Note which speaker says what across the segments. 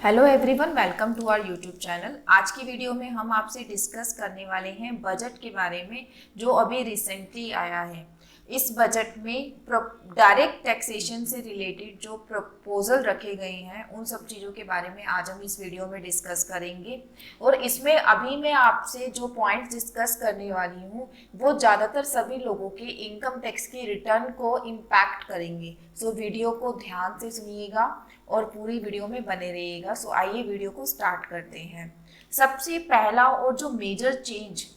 Speaker 1: Hello everyone, welcome to our YouTube channel. आज की video में हम आपसे डिस्कस करने वाले हैं बजट के बारे में जो अभी रिसेंटली आया है। इस बजट में डायरेक्ट टैक्सेशन से रिलेटेड जो प्रपोजल रखे गए हैं उन सब चीज़ों के बारे में आज हम इस वीडियो में डिस्कस करेंगे। और इसमें अभी मैं आपसे जो पॉइंट्स डिस्कस करने वाली हूँ वो ज़्यादातर सभी लोगों के इनकम टैक्स की रिटर्न को इम्पैक्ट करेंगे। सो वीडियो को ध्यान से सुनिएगा और पूरी वीडियो में बने रहिएगा। सो आइए वीडियो को स्टार्ट करते हैं। सबसे पहला और जो मेजर चेंज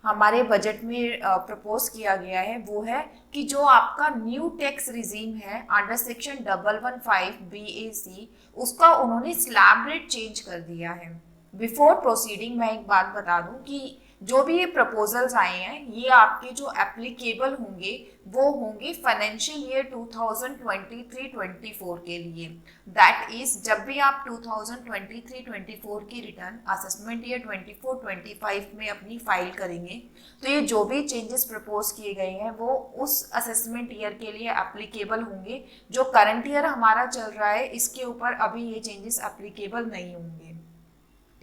Speaker 1: हमारे बजट में प्रपोज किया गया है वो है कि जो आपका न्यू टैक्स रिजीम है अंडर सेक्शन 115 BAC उसका उन्होंने स्लैब रेट चेंज कर दिया है। बिफोर प्रोसीडिंग मैं एक बात बता दूं कि जो भी ये प्रपोजल्स आए हैं ये आपके जो एप्लीकेबल होंगे वो होंगे फाइनेंशियल ईयर 2023-24 के लिए। दैट इज जब भी आप 2023-24 की रिटर्न असेसमेंट ईयर 24-25 में अपनी फाइल करेंगे तो ये जो भी चेंजेस प्रपोज किए गए हैं वो उस असेसमेंट ईयर के लिए एप्लीकेबल होंगे। जो करंट ईयर हमारा चल रहा है इसके ऊपर अभी ये चेंजेस एप्लीकेबल नहीं होंगे।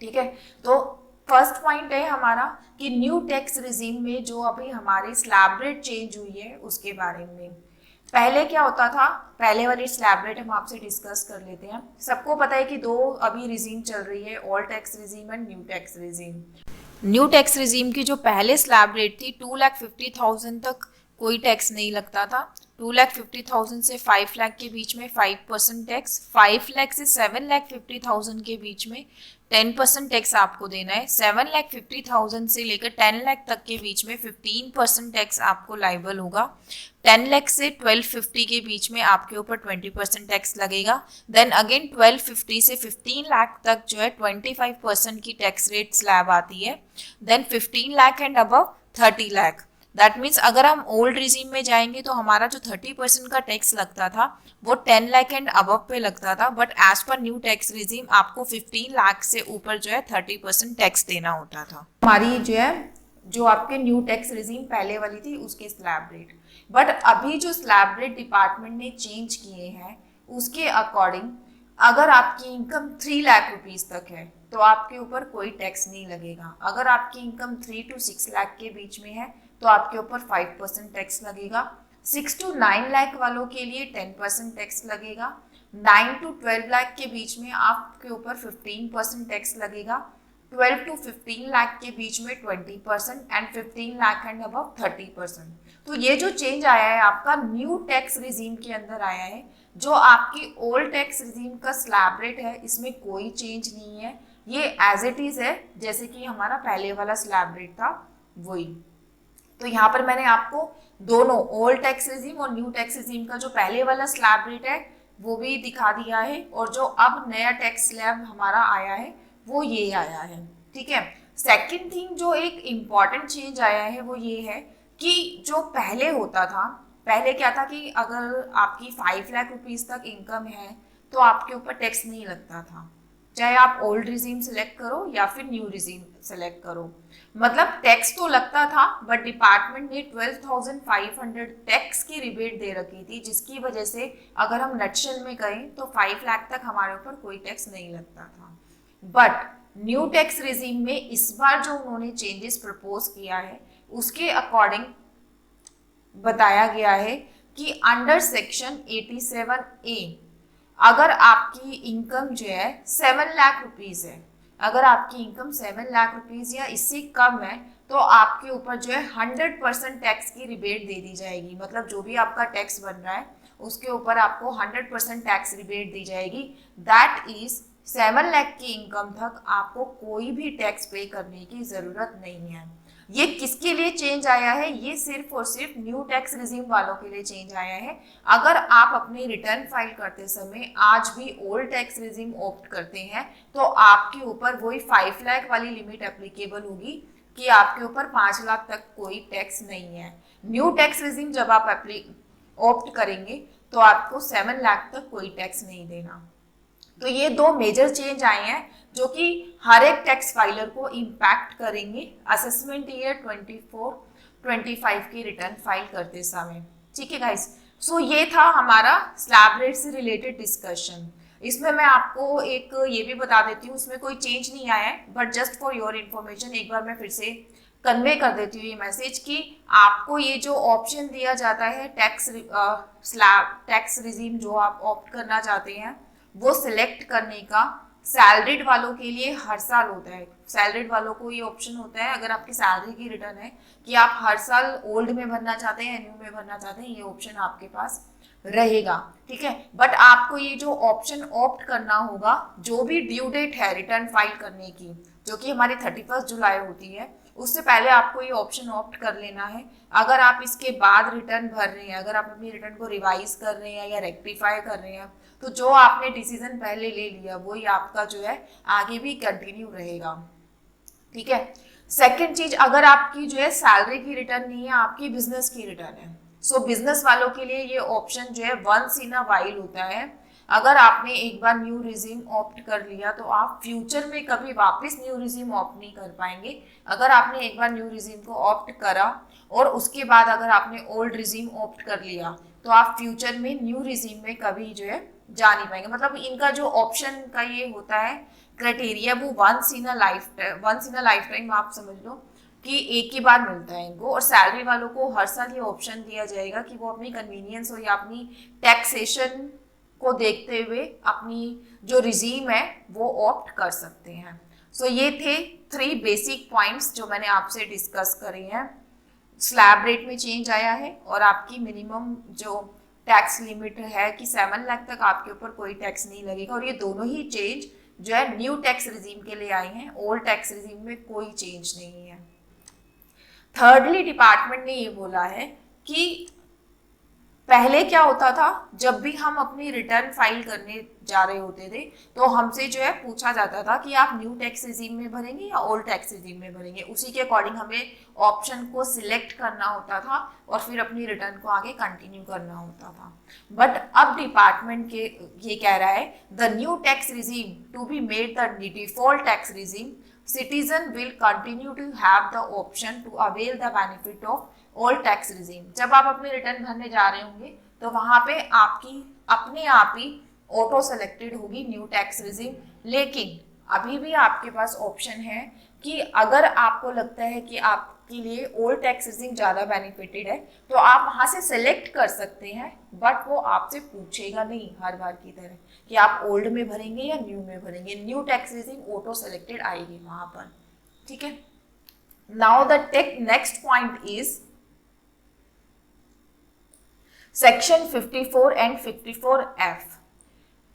Speaker 1: ठीक है, तो फर्स्ट पॉइंट है हमारा कि न्यू टैक्स रिजीम में जो अभी हमारी स्लैब रेट चेंज हुई है उसके बारे में। पहले क्या होता था, पहले वाली स्लैब रेट हम आपसे डिस्कस कर लेते हैं। सबको पता है कि दो अभी रिजीम चल रही है, old tax regime and new tax regime. New tax regime की जो पहले स्लैब रेट थी 2,50,000 तक कोई टैक्स नहीं लगता था। 2,50,000 से 5 लाख के बीच में 5% टैक्स, 5 लाख से 7,50,000 के बीच में 10% टैक्स आपको देना है। 7,50,000 से लेकर 10 लाख तक के बीच में 15% टैक्स आपको लाइबल होगा। 10 लाख से 1250 के बीच में आपके ऊपर 20% टैक्स लगेगा। देन अगेन 1250 से 15 लाख तक जो है 25% की टैक्स रेट स्लैब आती है। Then 15 lakh and above 30 lakh. That means अगर हम ओल्ड रिजीम में जाएंगे तो हमारा जो 30% का टैक्स लगता था वो 10 लाख एंड अबव पे लगता था, बट एज पर न्यू टैक्स रिजीम आपको 15 लाख से ऊपर जो है 30% टैक्स देना होता था। हमारी जो आपके न्यू टैक्स रिजीम पहले वाली थी उसके स्लैब रेट, बट अभी जो स्लैब रेट डिपार्टमेंट ने चेंज किए हैं उसके अकॉर्डिंग अगर आपकी इनकम 3 लाख रुपीज तक है तो आपके ऊपर कोई टैक्स नहीं लगेगा। अगर आपकी इनकम 3 to 6 लाख के बीच में है तो आपके ऊपर 5% टैक्स लगेगा। 6 to 9 लाख वालों के लिए 10% टैक्स लगेगा। 9 to 12 लाख के बीच में आपके ऊपर 15% टैक्स लगेगा। 12 to 15 लाख के बीच में 20% एंड 15 लाख एंड अबव 30%। तो ये जो चेंज आया है आपका न्यू टैक्स रिजीम के अंदर आया है। जो आपकी ओल्ड टैक्स रिजीम का स्लैब रेट है इसमें कोई चेंज नहीं है, ये एज इट इज है जैसे कि हमारा पहले वाला स्लैब रेट था वही। तो यहाँ पर मैंने आपको दोनों ओल्ड टैक्स रिजीम और न्यू टैक्स रिजीम का जो पहले वाला स्लैब रेट है वो भी दिखा दिया है, और जो अब नया टैक्स स्लैब हमारा आया है वो ये आया है। ठीक है, सेकंड थिंग जो एक इम्पॉर्टेंट चेंज आया है वो ये है कि जो पहले होता था, पहले क्या था कि अगर आपकी 5 लाख रुपीज तक इनकम है तो आपके ऊपर टैक्स नहीं लगता था, चाहे आप ओल्ड रिजीम सेलेक्ट करो या फिर न्यू रिजीम सेलेक्ट करो। मतलब टैक्स तो लगता था बट डिपार्टमेंट ने 12,500 टैक्स की रिबेट दे रखी थी, जिसकी वजह से अगर हम नटशेल में कहें तो 5 लाख तक हमारे ऊपर कोई टैक्स नहीं लगता था। बट न्यू टैक्स रिजीम में इस बार जो उन्होंने चेंजेस प्रपोज किया है उसके अकॉर्डिंग बताया गया है कि अंडर सेक्शन 87A अगर आपकी इनकम जो है 7 लाख रुपीज है, अगर आपकी इनकम 7 लाख रुपीज या इससे कम है तो आपके ऊपर जो है 100% टैक्स की रिबेट दे दी जाएगी। मतलब जो भी आपका टैक्स बन रहा है उसके ऊपर आपको 100% टैक्स रिबेट दी जाएगी। दैट इज 7 लाख की इनकम तक आपको कोई भी टैक्स पे करने की जरूरत नहीं है। ये किसके लिए चेंज आया है? ये सिर्फ और सिर्फ न्यू टैक्स रिजीम वालों के लिए चेंज आया है। अगर आप अपनी रिटर्न फाइल करते समय आज भी ओल्ड टैक्स रिजीम ऑप्ट करते हैं तो आपके ऊपर वही 5 लाख वाली लिमिट एप्लीकेबल होगी कि आपके ऊपर 5 लाख तक कोई टैक्स नहीं है। न्यू टैक्स रिजीम जब आप ऑप्ट करेंगे तो आपको 7 लाख तक कोई टैक्स नहीं देना। तो ये दो मेजर चेंज आए हैं जो कि हर एक टैक्स फाइलर को इम्पैक्ट करेंगे असेसमेंट ईयर 24-25 की रिटर्न फाइल करते समय। ठीक है गाइस, सो ये था हमारा स्लैब रेट से रिलेटेड डिस्कशन। इसमें मैं आपको एक ये भी बता देती हूँ, इसमें कोई चेंज नहीं आया है, but just for your information एक बार मैं फिर से कन्वे कर देती हूँ ये मैसेज कि आपको ये जो ऑप्शन दिया जाता है टैक्स स्लैब टैक्स रिजीम जो आप ऑप्ट करना चाहते हैं वो सिलेक्ट करने का सैलरीड वालों के लिए हर साल होता है। सैलरीड वालों को ये ऑप्शन होता है, अगर आपकी सैलरी की रिटर्न है कि आप हर साल ओल्ड में भरना चाहते हैं या न्यू में भरना चाहते हैं, ये ऑप्शन आपके पास रहेगा, ठीक है। बट आपको ये जो ऑप्शन ऑप्ट करना होगा, जो भी ड्यू डेट है रिटर्न फाइल करने की, जो कि हमारी 31 जुलाई होती है, उससे पहले आपको ये ऑप्शन ऑप्ट कर लेना है। अगर आप इसके बाद रिटर्न भर रहे हैं, अगर आप अपनी रिटर्न को रिवाइज कर रहे हैं या रेक्टिफाई कर रहे हैं, तो जो आपने डिसीजन पहले ले लिया वही आपका जो है आगे भी कंटिन्यू रहेगा, ठीक है। सेकंड चीज, अगर आपकी जो है सैलरी की रिटर्न नहीं है, आपकी बिजनेस की रिटर्न है, सो बिजनेस वालों के लिए ये ऑप्शन जो है वंस इन अ वाइल होता है। अगर आपने एक बार न्यू रिजीम ऑप्ट कर लिया तो आप फ्यूचर में कभी वापस न्यू रिजीम ऑप्ट नहीं कर पाएंगे। अगर आपने एक बार न्यू रिजीम को ऑप्ट करा और उसके बाद अगर आपने ओल्ड रिजीम ऑप्ट कर लिया तो आप फ्यूचर में न्यू रिजीम में कभी जो है जा नहीं पाएंगे। मतलब इनका जो ऑप्शन का ये होता है क्राइटेरिया, वो once in a life time आप समझ लो कि एक ही बार मिलता है इनको। और सैलरी वालों को हर साल ये ऑप्शन दिया जाएगा कि वो अपनी कन्वीनियंस हो या अपनी टैक्सेशन को देखते हुए अपनी जो रिजीम है वो ऑप्ट कर सकते हैं। सो ये थे 3 बेसिक पॉइंट्स जो मैंने आपसे डिस्कस करे हैं। स्लैब रेट में चेंज आया है और आपकी मिनिमम जो टैक्स लिमिट है कि 7 लाख तक आपके ऊपर कोई टैक्स नहीं लगेगा। और ये दोनों ही चेंज जो है न्यू टैक्स रिजीम के लिए आई हैं, ओल्ड टैक्स रिजीम में कोई चेंज नहीं है। थर्डली, डिपार्टमेंट ने ये बोला है कि पहले क्या होता था, जब भी हम अपनी रिटर्न फाइल करने जा रहे होते थे तो हमसे जो है पूछा जाता था कि आप न्यू टैक्स रिजीम में भरेंगे या ओल्ड टैक्स रिजीम में भरेंगे। उसी के अकॉर्डिंग हमें ऑप्शन को सिलेक्ट करना होता था और फिर अपनी रिटर्न को आगे कंटिन्यू करना होता था। बट अब डिपार्टमेंट के ये कह रहा है, the new tax regime to be made the default tax regime, citizen will continue to have the option to avail the benefit of old tax regime। जब आप अपनी रिटर्न भरने जा रहे होंगे तो वहां पे आपकी अपने आप ही ऑटो सेलेक्टेड होगी न्यू टैक्स रिजीम। लेकिन अभी भी आपके पास ऑप्शन है कि अगर आपको लगता है कि आपके लिए ओल्ड टैक्स रिजीम ज़्यादा बेनिफिटेड है तो आप वहाँ से सेलेक्ट कर सकते हैं, बट वो आपसे पूछेगा नहीं हर बार की तरह कि आप ओल्ड में भरेंगे या न्यू में भरेंगे। New tax regime auto selected आएगी वहाँ पर, ठीक है। Now the next point is section 54 and 54F।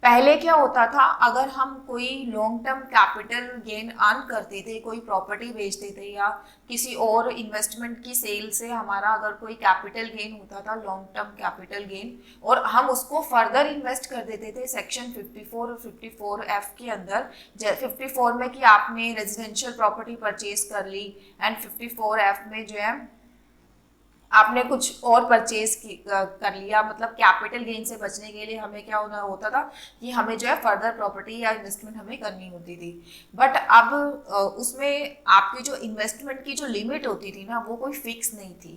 Speaker 1: पहले क्या होता था, अगर हम कोई long term capital gain earn करते थे, कोई प्रॉपर्टी बेचते थे या किसी और इन्वेस्टमेंट की सेल से हमारा अगर कोई कैपिटल गेन होता था, लॉन्ग टर्म कैपिटल गेन, और हम उसको फर्दर इन्वेस्ट कर देते थे सेक्शन 54 और 54F के अंदर। 54 में कि आपने रेजिडेंशियल प्रॉपर्टी परचेज कर ली एंड 54F में जो है आपने कुछ और परचेज कर लिया। मतलब कैपिटल गेन से बचने के लिए हमें क्या होता था कि हमें जो है फर्दर प्रॉपर्टी या इन्वेस्टमेंट हमें करनी होती थी। बट अब उसमें आपकी जो इन्वेस्टमेंट की जो लिमिट होती थी ना, वो कोई फिक्स नहीं थी।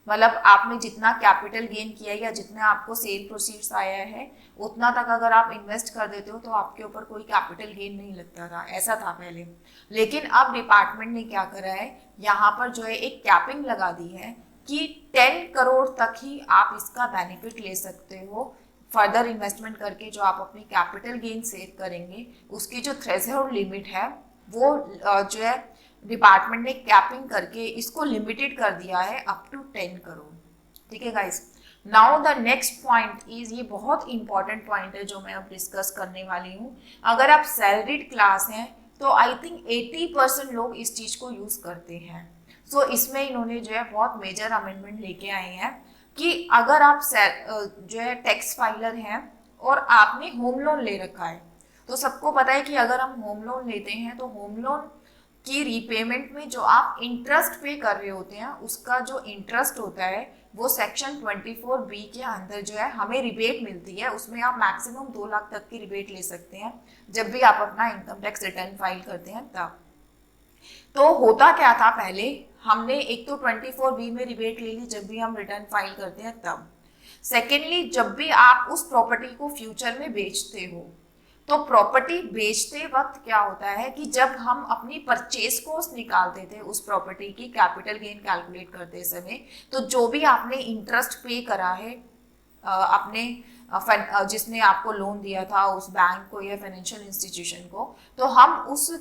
Speaker 1: मतलब आपने जितना कैपिटल गेन किया या जितना आपको सेल प्रोसीड्स आया है उतना तक अगर आप इन्वेस्ट कर देते हो तो आपके ऊपर कोई कैपिटल गेन नहीं लगता था, ऐसा था पहले। लेकिन अब डिपार्टमेंट ने क्या करा है, यहाँ पर जो है एक कैपिंग लगा दी है कि 10 करोड़ तक ही आप इसका बेनिफिट ले सकते हो। फर्दर इन्वेस्टमेंट करके जो आप अपनी कैपिटल गेन सेव करेंगे उसकी जो थ्रेशोल्ड लिमिट है वो जो है डिपार्टमेंट ने कैपिंग करके इसको लिमिटेड कर दिया है अप टू 10 करोड़, ठीक है guys. Now the next point is, ये बहुत इंपॉर्टेंट पॉइंट है जो मैं अब डिस्कस करने वाली हूँ। अगर आप सैलरीड क्लास हैं तो आई थिंक 80% लोग इस चीज को यूज करते हैं। सो इसमें इन्होंने जो है बहुत मेजर अमेंडमेंट लेके आए हैं कि अगर आप जो है टैक्स फाइलर हैं और आपने होम लोन ले रखा है, तो सबको पता है कि अगर हम होम लोन लेते हैं तो होम लोन की रीपेमेंट में जो आप इंटरेस्ट पे कर रहे होते हैं उसका जो इंटरेस्ट होता है वो सेक्शन 24B के अंदर जो है हमें रिबेट मिलती है। उसमें आप मैक्सिमम 2 लाख तक की रिबेट ले सकते हैं जब भी आप अपना इनकम टैक्स रिटर्न फाइल करते हैं तब। तो होता क्या था, पहले हमने एक तो 24B में रिबेट ले ली जब भी हम रिटर्न फाइल करते हैं तब। सेकेंडली, जब भी आप उस प्रॉपर्टी को फ्यूचर में बेचते हो तो प्रॉपर्टी बेचते वक्त क्या होता है कि जब हम अपनी परचेज कॉस्ट निकालते थे उस प्रॉपर्टी की कैपिटल गेन कैलकुलेट करते समय, तो जो भी आपने इंटरेस्ट पे करा है अपने जिसने आपको लोन दिया था उस बैंक को या फाइनेंशियल इंस्टीट्यूशन को, तो हम उस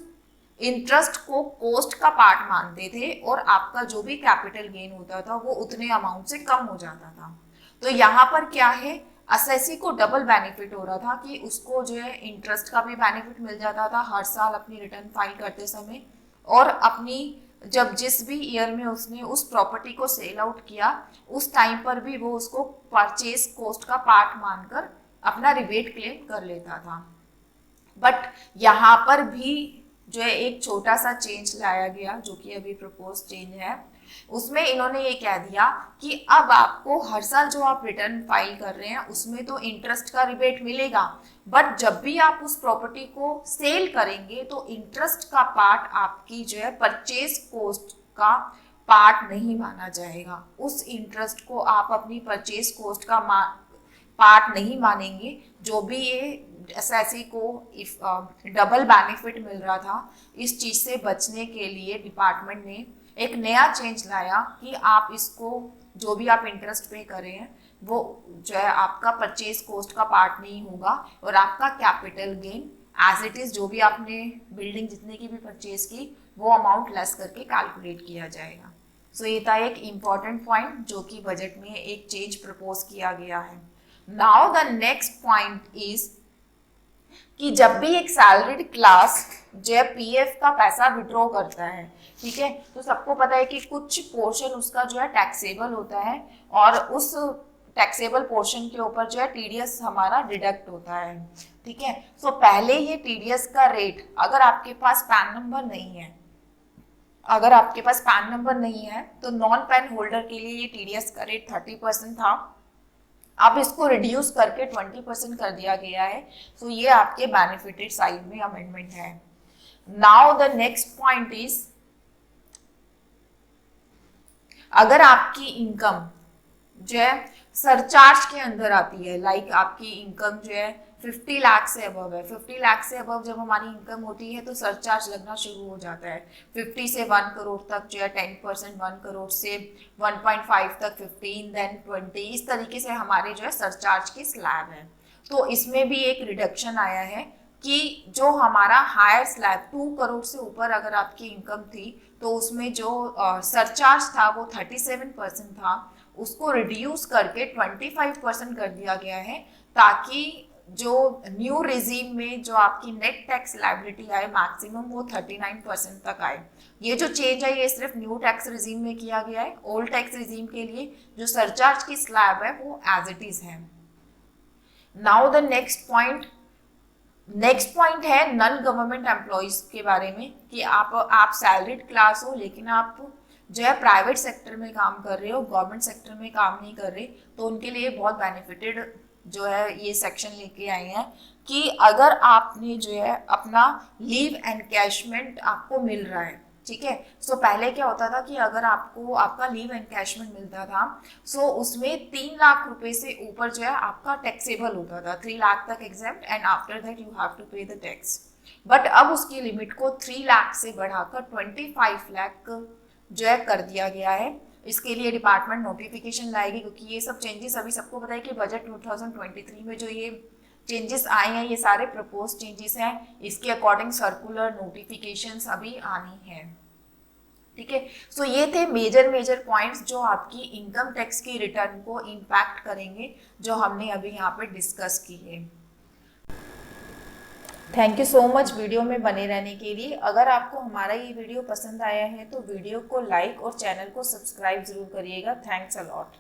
Speaker 1: इंटरेस्ट को कॉस्ट का पार्ट मानते थे और आपका जो भी कैपिटल गेन होता था वो उतने अमाउंट से कम हो जाता था। तो यहाँ पर क्या है, असेसी को डबल बेनिफिट हो रहा था कि उसको जो है इंटरेस्ट का भी बेनिफिट मिल जाता था हर साल अपनी रिटर्न फाइल करते समय, और अपनी जब जिस भी ईयर में उसने उस प्रॉपर्टी को सेल आउट किया उस टाइम पर भी वो उसको परचेज कॉस्ट का पार्ट मानकर अपना रिबेट क्लेम कर लेता था। बट यहाँ पर भी जो है एक छोटा सा चेंज लाया गया जो कि अभी प्रपोज चेंज है, उसमें इन्होंने ये कह दिया कि अब आपको हर साल जो आप रिटर्न फाइल कर रहे हैं उसमें तो इंटरेस्ट का रिबेट मिलेगा, बट जब भी आप उस प्रॉपर्टी को सेल करेंगे तो इंटरेस्ट का पार्ट आपकी जो है परचेज कॉस्ट का पार्ट नहीं माना जाएगा। उस इंटरेस्ट को आप अपनी परचेज कॉस्ट का पार्ट नहीं मानेंगे। जो भी ये एसएससी को डबल बेनिफिट मिल रहा था, इस चीज़ से बचने के लिए डिपार्टमेंट ने एक नया चेंज लाया कि आप इसको जो भी आप इंटरेस्ट पे कर रहे हैं वो जो है आपका परचेज कॉस्ट का पार्ट नहीं होगा और आपका capital gain as it is जो भी आपने बिल्डिंग जितने की भी परचेज की वो अमाउंट लेस करके कैलकुलेट किया जाएगा। सो ये था एक इम्पॉर्टेंट पॉइंट जो कि बजट में एक चेंज प्रपोज किया गया है। Now the next point is कि जब भी एक सैलरीड क्लास जो है पीएफ का पैसा विड्रॉ करता है, ठीक है, तो सबको पता है कि कुछ पोर्शन उसका जो है टैक्सेबल होता है और उस टैक्सेबल पोर्शन के ऊपर जो है टीडीएस हमारा डिडक्ट होता है, ठीक है। सो पहले ये टीडीएस का रेट, अगर आपके पास पैन नंबर नहीं है, तो नॉन पैन होल्डर के लिए ये टीडीएस का रेट 30% था। अब इसको रिड्यूस करके 20% कर दिया गया है। सो ये आपके बेनिफिटेड साइड में अमेंडमेंट है। Now the next point is, अगर आपकी इनकम जो है सरचार्ज के अंदर आती है, लाइक आपकी इनकम जो है 50 लाख से अबव है, 50 लाख से अबव जब हमारी इनकम होती है तो सरचार्ज लगना शुरू हो जाता है। 50 से 1 करोड़ तक जो है 10%, 1 करोड़ से 1.5 तक 15, देन 20, इस तरीके से हमारे जो है सरचार्ज की स्लैब है। तो इसमें भी एक रिडक्शन आया है कि जो हमारा हायर स्लैब 2 करोड़ से ऊपर अगर आपकी इनकम थी तो उसमें जो सरचार्ज था वो 37% था, उसको रिड्यूस करके 25% कर दिया गया है, ताकि जो न्यू रिजीम में जो आपकी नेट टैक्स लायबिलिटी आए मैक्सिमम वो 39% तक आए। ये जो चेंज है ये सिर्फ न्यू टैक्स रिजीम में किया गया है। ओल्ड टैक्स रिजीम के लिए जो सरचार्ज की स्लैब है वो एज इट इज है। नाउ द नेक्स्ट पॉइंट है नॉन गवर्नमेंट एम्प्लॉयज के बारे में कि आप सैलरीड क्लास हो लेकिन आप जो है प्राइवेट सेक्टर में काम कर रहे हो, गवर्नमेंट सेक्टर में काम नहीं कर रहे, तो उनके लिए बहुत बेनिफिटेड जो है ये सेक्शन लेके आए हैं कि अगर आपने जो है अपना लीव एनकैशमेंट आपको मिल रहा है, ठीक है। सो पहले क्या होता था कि अगर आपको आपका लीव एनकैशमेंट मिलता था सो उसमें 3 लाख रुपए से ऊपर जो है आपका टैक्सेबल होता था, 3 लाख तक exempt and after that you have to pay the tax. But अब उसकी लिमिट को 3 लाख से बढ़ाकर 25 लाख जो है कर दिया गया है। इसके लिए डिपार्टमेंट नोटिफिकेशन लाएगी, क्योंकि ये सब चेंजेस अभी सबको पता है कि बजट 2023 में जो ये चेंजेस आए हैं ये सारे प्रपोज चेंजेस हैं। इसके अकॉर्डिंग सर्कुलर नोटिफिकेशंस अभी आनी है, ठीक है। सो ये थे मेजर पॉइंट्स जो आपकी इनकम टैक्स की रिटर्न को इम्पैक्ट करेंगे, जो हमने अभी यहाँ पे डिस्कस किए। Thank you so much video में बने रहने के लिए। अगर आपको हमारा ये वीडियो पसंद आया है तो वीडियो को लाइक और चैनल को सब्सक्राइब जरूर करिएगा। Thanks a lot.